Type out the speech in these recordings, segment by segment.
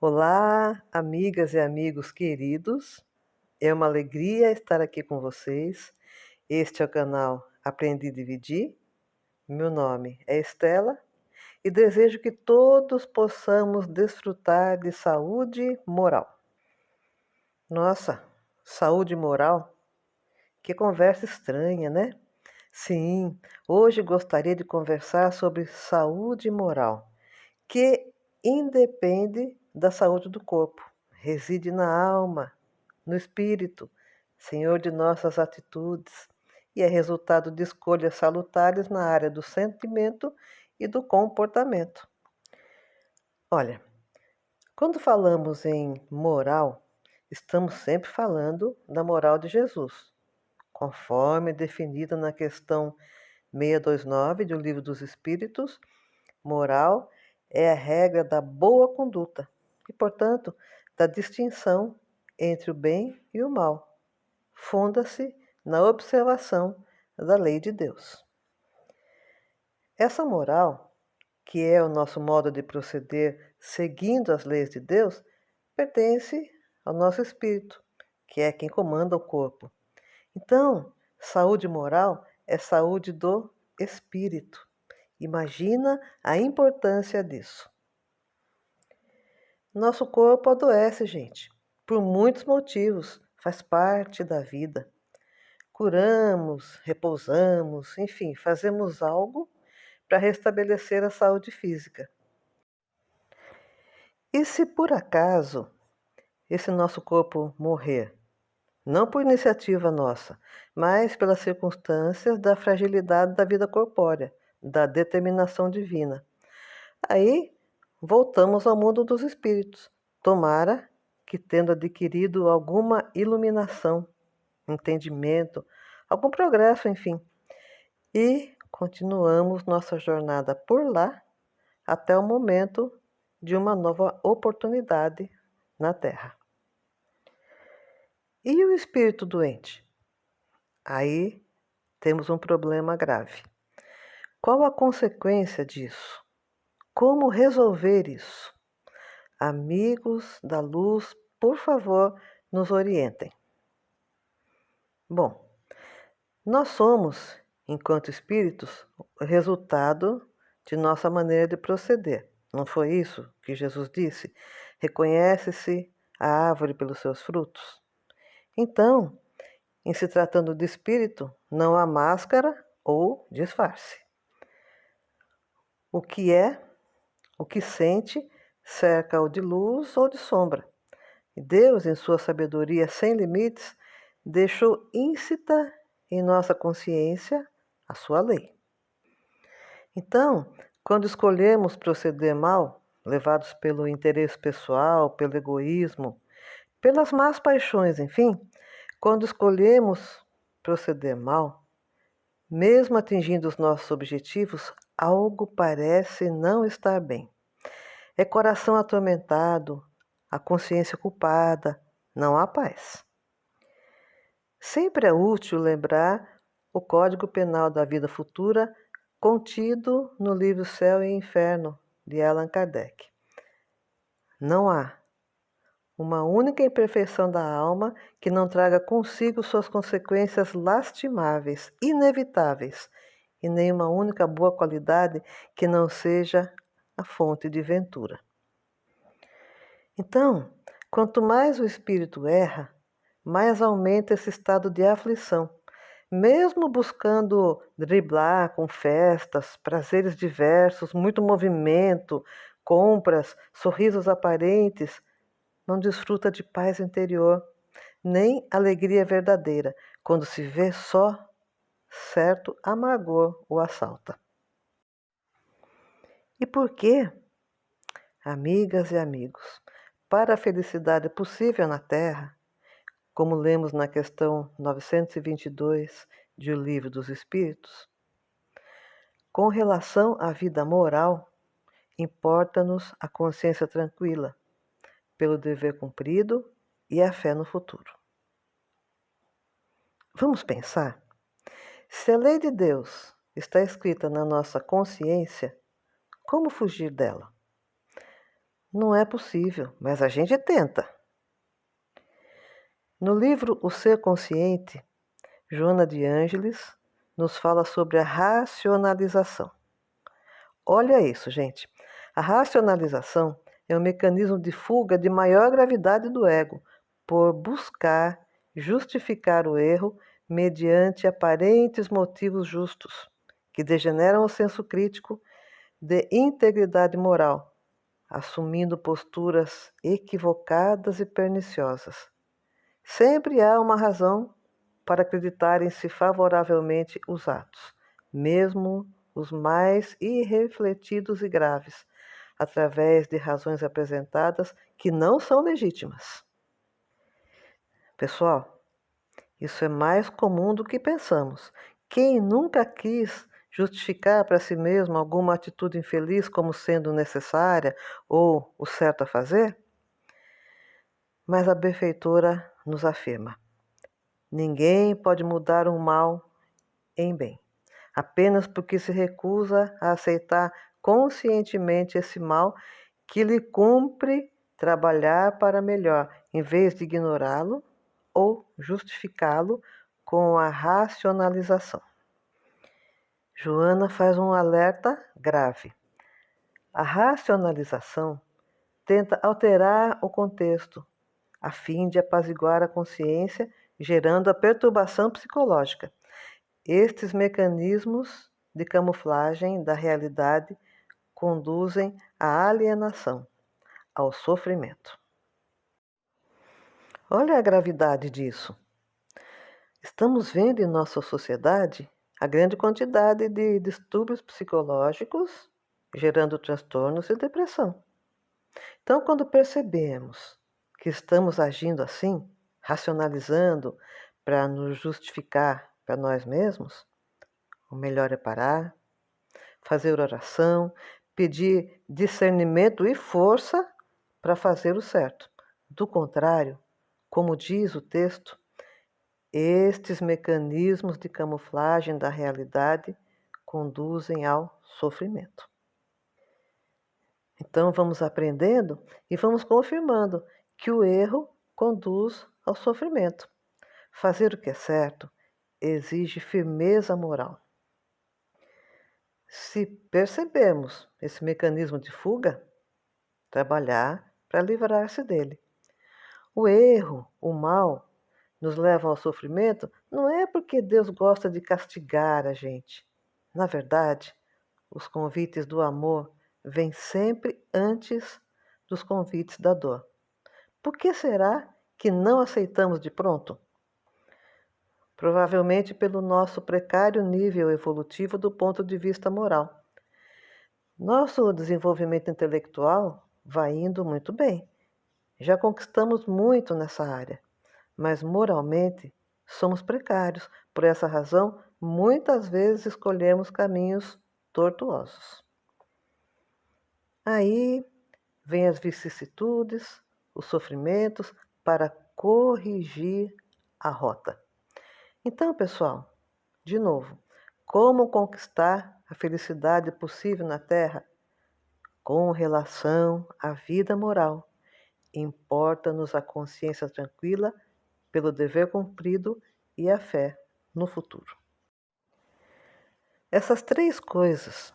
Olá, amigas e amigos queridos. É uma alegria estar aqui com vocês. Este é o canal Aprendi a Dividir. Meu nome é Estela e desejo que todos possamos desfrutar de saúde moral. Nossa, saúde moral? Que conversa estranha, né? Sim, hoje gostaria de conversar sobre saúde moral, que independe da saúde do corpo, reside na alma, no espírito, senhor de nossas atitudes, e é resultado de escolhas salutares na área do sentimento e do comportamento. Olha, quando falamos em moral, estamos sempre falando da moral de Jesus, conforme definida na questão 629 do Livro dos Espíritos. Moral é a regra da boa conduta e, portanto, da distinção entre o bem e o mal. Funda-se na observação da lei de Deus. Essa moral, que é o nosso modo de proceder seguindo as leis de Deus, pertence ao nosso espírito, que é quem comanda o corpo. Então, saúde moral é saúde do espírito. Imagina a importância disso. Nosso corpo adoece, gente, por muitos motivos, faz parte da vida. Curamos, repousamos, enfim, fazemos algo para restabelecer a saúde física. E se por acaso esse nosso corpo morrer, não por iniciativa nossa, mas pelas circunstâncias da fragilidade da vida corpórea, da determinação divina, aí voltamos ao mundo dos espíritos. Tomara que, tendo adquirido alguma iluminação, entendimento, algum progresso, enfim, e continuamos nossa jornada por lá até o momento de uma nova oportunidade na Terra. E o espírito doente? Aí temos um problema grave. Qual a consequência disso? Como resolver isso? Amigos da luz, por favor, nos orientem. Bom, nós somos, enquanto espíritos, o resultado de nossa maneira de proceder. Não foi isso que Jesus disse? Reconhece-se a árvore pelos seus frutos. Então, em se tratando de espírito, não há máscara ou disfarce. O que é, o que sente, cerca-o de luz ou de sombra. E Deus, em sua sabedoria sem limites, deixou íncita em nossa consciência a sua lei. Então, quando escolhemos proceder mal, levados pelo interesse pessoal, pelo egoísmo, pelas más paixões, enfim, quando escolhemos proceder mal, mesmo atingindo os nossos objetivos, algo parece não estar bem. É coração atormentado, a consciência culpada, não há paz. Sempre é útil lembrar o Código Penal da Vida Futura contido no livro Céu e Inferno, de Allan Kardec. Não há uma única imperfeição da alma que não traga consigo suas consequências lastimáveis, inevitáveis, e nenhuma única boa qualidade que não seja a fonte de ventura. Então, quanto mais o espírito erra, mais aumenta esse estado de aflição, mesmo buscando driblar com festas, prazeres diversos, muito movimento, compras, sorrisos aparentes, não desfruta de paz interior, nem alegria verdadeira, quando se vê só, certo amargor o assalta. E por quê? Amigas e amigos, para a felicidade possível na Terra, como lemos na questão 922 de O Livro dos Espíritos, com relação à vida moral, importa-nos a consciência tranquila, pelo dever cumprido e a fé no futuro. Vamos pensar? Se a lei de Deus está escrita na nossa consciência, como fugir dela? Não é possível, mas a gente tenta. No livro O Ser Consciente, Joana de Ângeles nos fala sobre a racionalização. Olha isso, gente. A racionalização é um mecanismo de fuga de maior gravidade do ego, por buscar justificar o erro mediante aparentes motivos justos, que degeneram o senso crítico de integridade moral, assumindo posturas equivocadas e perniciosas. Sempre há uma razão para acreditarem-se favoravelmente os atos, mesmo os mais irrefletidos e graves, através de razões apresentadas que não são legítimas. Pessoal, isso é mais comum do que pensamos. Quem nunca quis justificar para si mesmo alguma atitude infeliz como sendo necessária ou o certo a fazer? Mas a benfeitora nos afirma: ninguém pode mudar um mal em bem, apenas porque se recusa a aceitar conscientemente esse mal que lhe cumpre trabalhar para melhor, em vez de ignorá-lo ou justificá-lo com a racionalização. Joana faz um alerta grave. A racionalização tenta alterar o contexto, a fim de apaziguar a consciência, gerando a perturbação psicológica. Estes mecanismos de camuflagem da realidade conduzem à alienação, ao sofrimento. Olha a gravidade disso. Estamos vendo em nossa sociedade a grande quantidade de distúrbios psicológicos, gerando transtornos e depressão. Então, quando percebemos que estamos agindo assim, racionalizando para nos justificar para nós mesmos, o melhor é parar, fazer oração, pedir discernimento e força para fazer o certo. Do contrário, como diz o texto, estes mecanismos de camuflagem da realidade conduzem ao sofrimento. Então vamos aprendendo e vamos confirmando que o erro conduz ao sofrimento. Fazer o que é certo exige firmeza moral. Se percebermos esse mecanismo de fuga, trabalhar para livrar-se dele. O erro, o mal, nos levam ao sofrimento não é porque Deus gosta de castigar a gente. Na verdade, os convites do amor vêm sempre antes dos convites da dor. Por que será que não aceitamos de pronto? Provavelmente pelo nosso precário nível evolutivo do ponto de vista moral. Nosso desenvolvimento intelectual vai indo muito bem. Já conquistamos muito nessa área, mas moralmente somos precários. Por essa razão, muitas vezes escolhemos caminhos tortuosos. Aí vêm as vicissitudes, os sofrimentos para corrigir a rota. Então, pessoal, de novo, como conquistar a felicidade possível na Terra? Com relação à vida moral, importa-nos a consciência tranquila pelo dever cumprido e a fé no futuro. Essas três coisas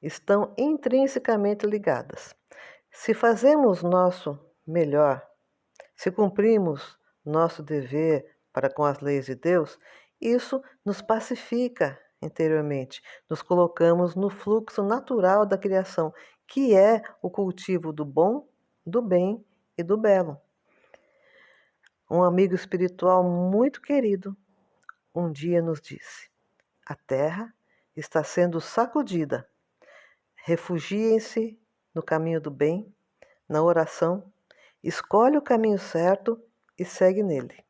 estão intrinsecamente ligadas. Se fazemos nosso melhor, se cumprimos nosso dever para com as leis de Deus, isso nos pacifica interiormente. Nos colocamos no fluxo natural da criação, que é o cultivo do bom, do bem e do belo. Um amigo espiritual muito querido um dia nos disse: a terra está sendo sacudida. Refugiem-se no caminho do bem, na oração, escolhe o caminho certo e segue nele.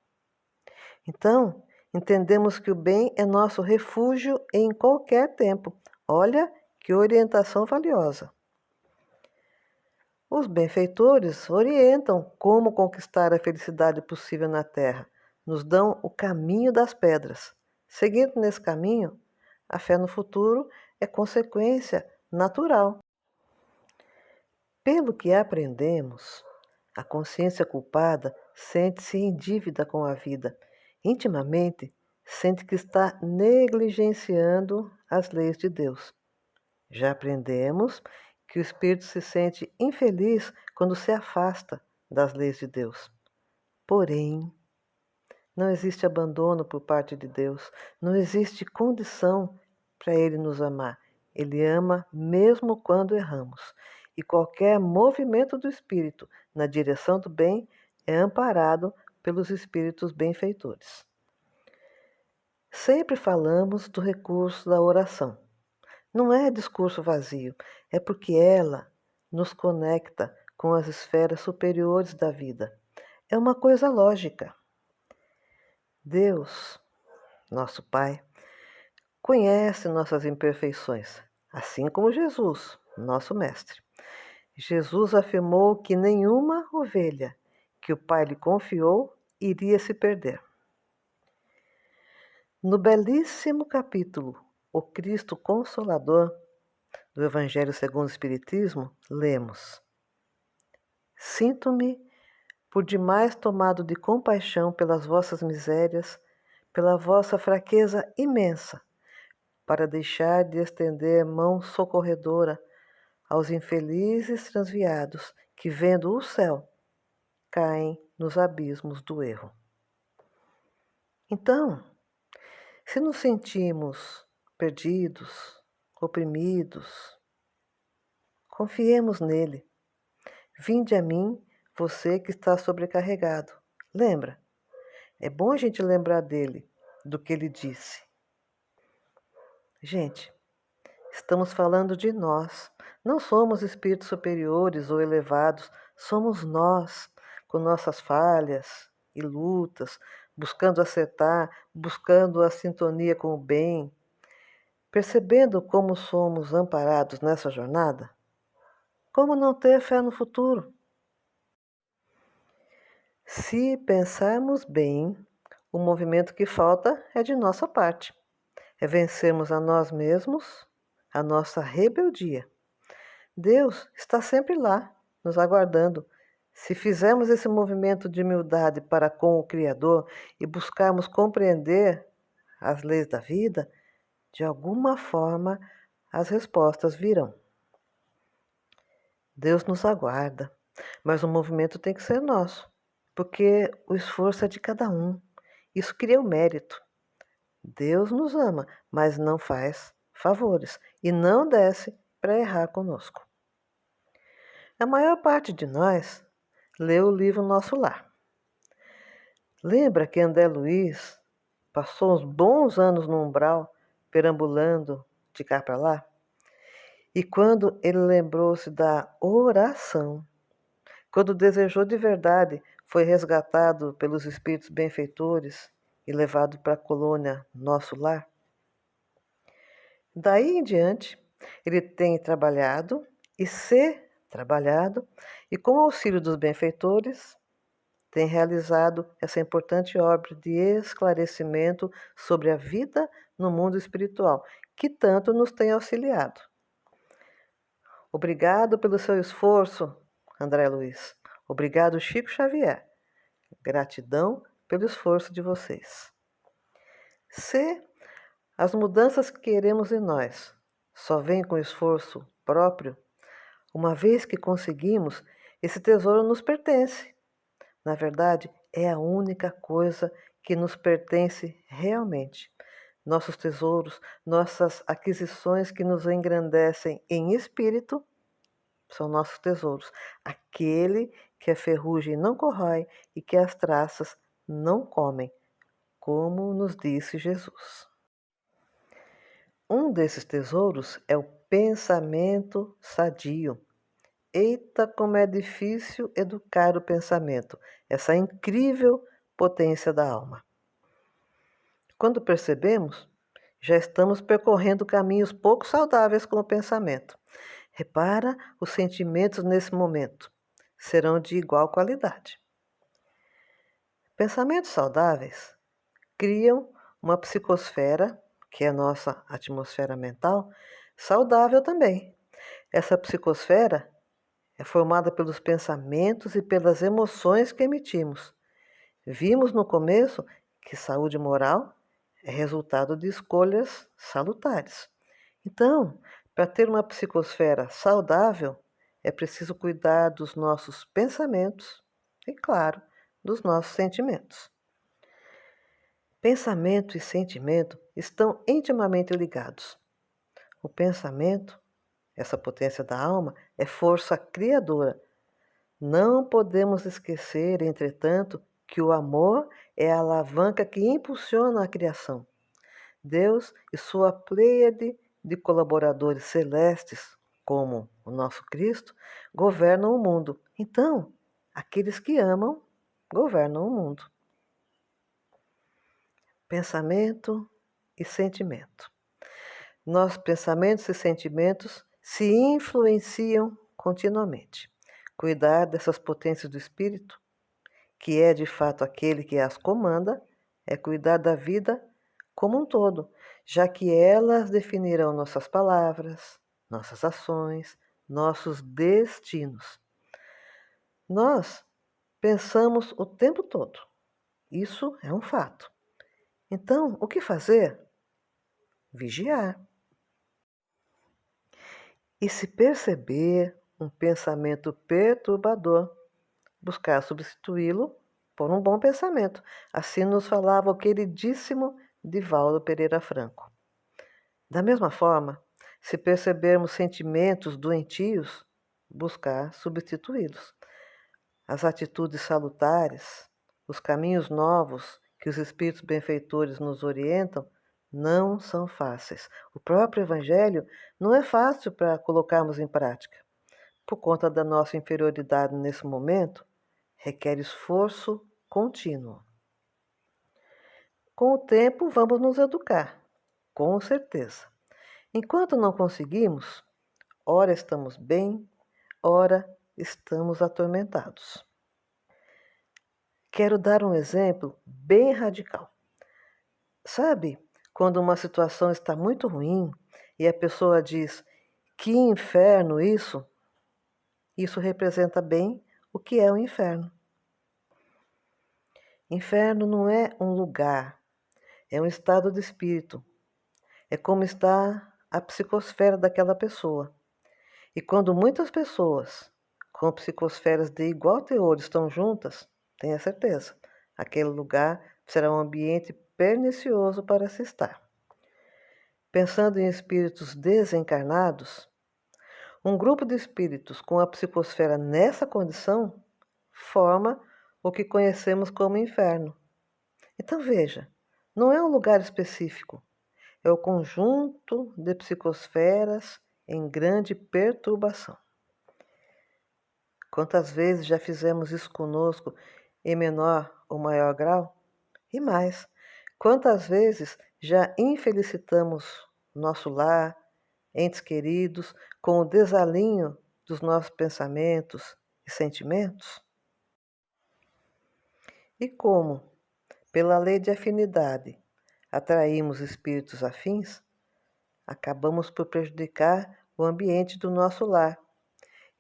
Então, entendemos que o bem é nosso refúgio em qualquer tempo. Olha que orientação valiosa. Os benfeitores orientam como conquistar a felicidade possível na Terra, nos dão o caminho das pedras. Seguindo nesse caminho, a fé no futuro é consequência natural. Pelo que aprendemos, a consciência culpada sente-se em dívida com a vida. Intimamente, sente que está negligenciando as leis de Deus. Já aprendemos que o espírito se sente infeliz quando se afasta das leis de Deus. Porém, não existe abandono por parte de Deus, não existe condição para Ele nos amar. Ele ama mesmo quando erramos. E qualquer movimento do espírito na direção do bem é amparado pelos espíritos benfeitores. Sempre falamos do recurso da oração. Não é discurso vazio, é porque ela nos conecta com as esferas superiores da vida. É uma coisa lógica. Deus, nosso Pai, conhece nossas imperfeições, assim como Jesus, nosso Mestre. Jesus afirmou que nenhuma ovelha que o Pai lhe confiou iria se perder. No belíssimo capítulo O Cristo Consolador, do Evangelho segundo o Espiritismo, lemos: Sinto-me por demais tomado de compaixão pelas vossas misérias, pela vossa fraqueza imensa, para deixar de estender mão socorredora aos infelizes transviados que, vendo o céu, caem nos abismos do erro. Então, se nos sentimos perdidos, oprimidos, confiemos nele. Vinde a mim, você que está sobrecarregado. Lembra? É bom a gente lembrar dele, do que ele disse. Gente, estamos falando de nós. Não somos espíritos superiores ou elevados, somos nós, com nossas falhas e lutas, buscando acertar, buscando a sintonia com o bem. Percebendo como somos amparados nessa jornada, como não ter fé no futuro? Se pensarmos bem, o movimento que falta é de nossa parte. É vencermos a nós mesmos, a nossa rebeldia. Deus está sempre lá, nos aguardando. Se fizermos esse movimento de humildade para com o Criador e buscarmos compreender as leis da vida, de alguma forma as respostas virão. Deus nos aguarda, mas o movimento tem que ser nosso, porque o esforço é de cada um. Isso cria o mérito. Deus nos ama, mas não faz favores e não desce para errar conosco. A maior parte de nós leu o livro Nosso Lar. Lembra que André Luiz passou uns bons anos no umbral, perambulando de cá para lá? E quando ele lembrou-se da oração, quando desejou de verdade, foi resgatado pelos espíritos benfeitores e levado para a colônia Nosso Lar. Daí em diante, ele tem trabalhado e ser trabalhado, e com o auxílio dos benfeitores, tem realizado essa importante obra de esclarecimento sobre a vida no mundo espiritual, que tanto nos tem auxiliado. Obrigado pelo seu esforço, André Luiz. Obrigado, Chico Xavier. Gratidão pelo esforço de vocês. Se as mudanças que queremos em nós só vêm com esforço próprio, uma vez que conseguimos, esse tesouro nos pertence. Na verdade, é a única coisa que nos pertence realmente. Nossos tesouros, nossas aquisições que nos engrandecem em espírito, são nossos tesouros. Aquele que a ferrugem não corrói e que as traças não comem, como nos disse Jesus. Um desses tesouros é o pensamento sadio. Eita, como é difícil educar o pensamento, essa incrível potência da alma. Quando percebemos, já estamos percorrendo caminhos pouco saudáveis com o pensamento. Repara os sentimentos nesse momento. Serão de igual qualidade. Pensamentos saudáveis criam uma psicosfera, que é a nossa atmosfera mental, saudável também. Essa psicosfera é formada pelos pensamentos e pelas emoções que emitimos. Vimos no começo que saúde moral é resultado de escolhas salutares. Então, para ter uma psicosfera saudável, é preciso cuidar dos nossos pensamentos e, claro, dos nossos sentimentos. Pensamento e sentimento estão intimamente ligados. O pensamento, essa potência da alma, é força criadora. Não podemos esquecer, entretanto, que o amor é a alavanca que impulsiona a criação. Deus e sua pleiade de colaboradores celestes, como o nosso Cristo, governam o mundo. Então, aqueles que amam governam o mundo. Pensamento e sentimento. Nossos pensamentos e sentimentos se influenciam continuamente. Cuidar dessas potências do espírito, que é de fato aquele que as comanda, é cuidar da vida como um todo, já que elas definirão nossas palavras, nossas ações, nossos destinos. Nós pensamos o tempo todo. Isso é um fato. Então, o que fazer? Vigiar. E se perceber um pensamento perturbador, buscar substituí-lo por um bom pensamento. Assim nos falava o queridíssimo Divaldo Pereira Franco. Da mesma forma, se percebermos sentimentos doentios, buscar substituí-los. As atitudes salutares, os caminhos novos que os espíritos benfeitores nos orientam, não são fáceis. O próprio Evangelho não é fácil para colocarmos em prática. Por conta da nossa inferioridade nesse momento, requer esforço contínuo. Com o tempo, vamos nos educar, com certeza. Enquanto não conseguimos, ora estamos bem, ora estamos atormentados. Quero dar um exemplo bem radical. Sabe, quando uma situação está muito ruim e a pessoa diz: "Que inferno isso?" Isso representa bem o que é o inferno. Inferno não é um lugar, é um estado de espírito. É como está a psicosfera daquela pessoa. E quando muitas pessoas com psicosferas de igual teor estão juntas, tenha certeza, aquele lugar será um ambiente pernicioso para se estar. Pensando em espíritos desencarnados, um grupo de espíritos com a psicosfera nessa condição forma o que conhecemos como inferno. Então veja, não é um lugar específico, é o conjunto de psicosferas em grande perturbação. Quantas vezes já fizemos isso conosco em menor ou maior grau? E mais, quantas vezes já infelicitamos nosso lar, entes queridos, com o desalinho dos nossos pensamentos e sentimentos? E como, pela lei de afinidade, atraímos espíritos afins, acabamos por prejudicar o ambiente do nosso lar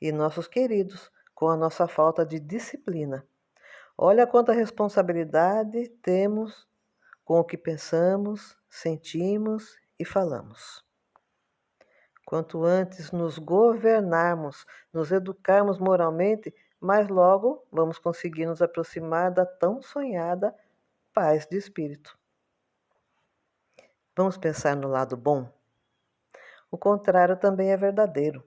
e nossos queridos com a nossa falta de disciplina. Olha quanta responsabilidade temos com o que pensamos, sentimos e falamos. Quanto antes nos governarmos, nos educarmos moralmente, mais logo vamos conseguir nos aproximar da tão sonhada paz de espírito. Vamos pensar no lado bom? O contrário também é verdadeiro.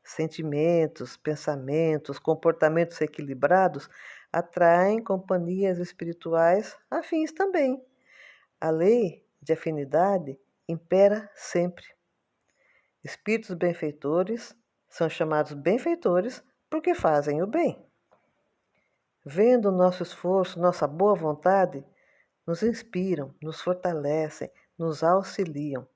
Sentimentos, pensamentos, comportamentos equilibrados atraem companhias espirituais afins também. A lei de afinidade impera sempre. Espíritos benfeitores são chamados benfeitores porque fazem o bem. Vendo o nosso esforço, nossa boa vontade, nos inspiram, nos fortalecem, nos auxiliam.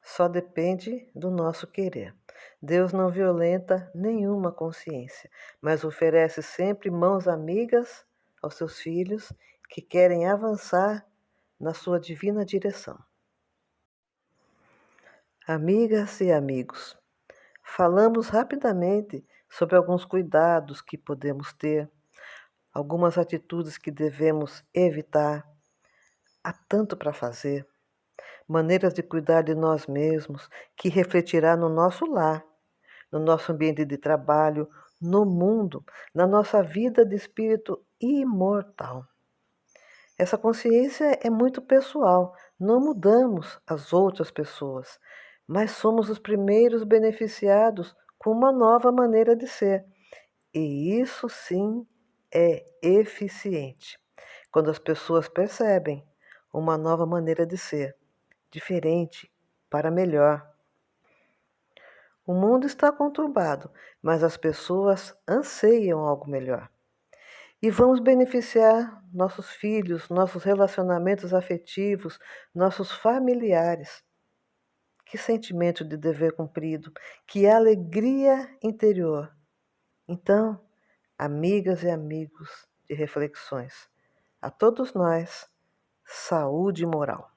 Só depende do nosso querer. Deus não violenta nenhuma consciência, mas oferece sempre mãos amigas aos seus filhos que querem avançar na sua divina direção. Amigas e amigos, Falamos rapidamente sobre alguns cuidados que podemos ter, algumas atitudes que devemos evitar. Há tanto para fazer, maneiras de cuidar de nós mesmos que refletirá no nosso lar, no nosso ambiente de trabalho, no mundo, na nossa vida de espírito imortal. Essa consciência é muito pessoal, não mudamos as outras pessoas, mas somos os primeiros beneficiados com uma nova maneira de ser. E isso sim é eficiente, quando as pessoas percebem uma nova maneira de ser, diferente, para melhor. O mundo está conturbado, mas as pessoas anseiam algo melhor. E vamos beneficiar nossos filhos, nossos relacionamentos afetivos, nossos familiares. Que sentimento de dever cumprido, que alegria interior. Então, amigas e amigos de reflexões, a todos nós, saúde moral.